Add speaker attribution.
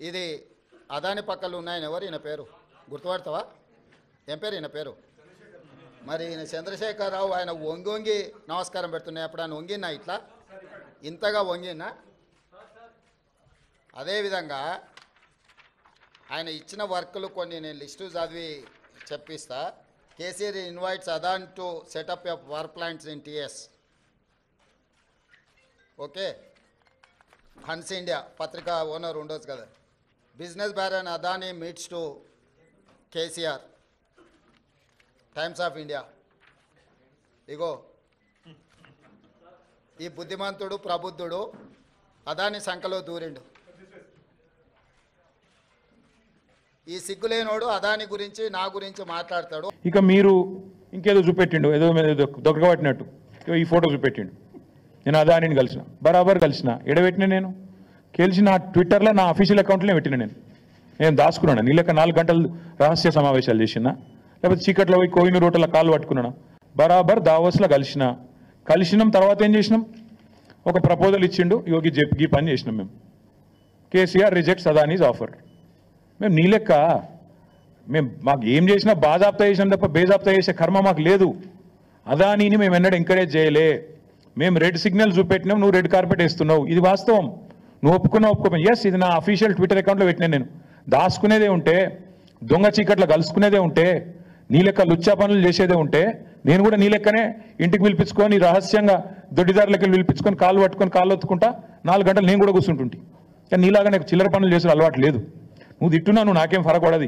Speaker 1: ఇది అదాని పక్కలు ఉన్నాయని ఎవరు ఈయన పేరు గుర్తుపడతావా? ఏం పేరు ఈయన పేరు? మరి ఈయన చంద్రశేఖరరావు. ఆయన వంగి వంగి నమస్కారం పెడుతున్నాయి. అప్పుడు ఆయన వంగినా ఇట్లా ఇంతగా వంగినా? అదేవిధంగా ఆయన ఇచ్చిన వర్కులు కొన్ని నేను లిస్టు చదివి చెప్పిస్తా. KCR invites Adani to set up a power plants in TS. Okay, Hans India పత్రికా ఓనర్ ఉండొచ్చు కదా. Business baron Adani meets to KCR, Times of India. ఇగో ఈ బుద్ధిమంతుడు ప్రబుద్ధుడు అదాని సంఖలో దూరిండు. ఈ సిగ్గులేనోడు అదాని గురించి నా గురించి మాట్లాడతాడు.
Speaker 2: ఇక మీరు ఇంకేదో చూపెట్టిండు, ఏదో దొరకబట్టినట్టు ఈ ఫోటో చూపెట్టిండు. నేను అదానిని కలిసిన, బరాబర్ కలిసిన. ఎడబెట్టిన నేను కలిసిన ట్విట్టర్లో నా అఫీషియల్ అకౌంట్లోనే పెట్టిన. నేను దాచుకున్నాను. నీ లెక్క 4 గంటలు రహస్య సమావేశాలు చేసినా, లేకపోతే చీకట్లో పోయి కోహినూర్ రోడ్ల కాళ్ళు పట్టుకున్నాను. బరాబర్ దావోస్లో కలిసినాం. తర్వాత ఏం చేసినాం? ఒక ప్రపోజల్ ఇచ్చిండు, యోగి జెప్కి పని చేసినాం మేము. KCR rejects Adanis offer. మేము నీ లెక్క మాకు ఏం చేసినా బాజాప్తా చేసినాం తప్ప బేజాప్తా చేసే కర్మ మాకు లేదు. అదానీని మేము ఎన్నడూ ఎంకరేజ్ చేయలే. మేము రెడ్ సిగ్నల్ చూపెట్టినాం, నువ్వు రెడ్ కార్పెట్ వేస్తున్నావు. ఇది వాస్తవం. నువ్వు ఒప్పుకోమని ఎస్, ఇది నా అఫీషియల్ ట్విట్టర్ అకౌంట్లో పెట్టినా. నేను దాచుకునేదే ఉంటే, దొంగ చీకట్లో కలుసుకునేదే ఉంటే, నీ లెక్క లుచ్చా పనులు చేసేదే ఉంటే, నేను కూడా నీ లెక్కనే ఇంటికి పిలిపించుకొని రహస్యంగా దొడ్డిదారులకి పిలిపించుకొని కాళ్ళు పట్టుకొని కాళ్ళు ఒత్తుకుంటా 4 గంటలు నేను కూడా కూర్చుంటుంటే. కానీ నీలాగా నాకు చిల్లర పనులు చేసిన అలవాటు లేదు. నువ్వు తిట్టున్నా, నువ్వు నాకేం ఫరక్ పడది.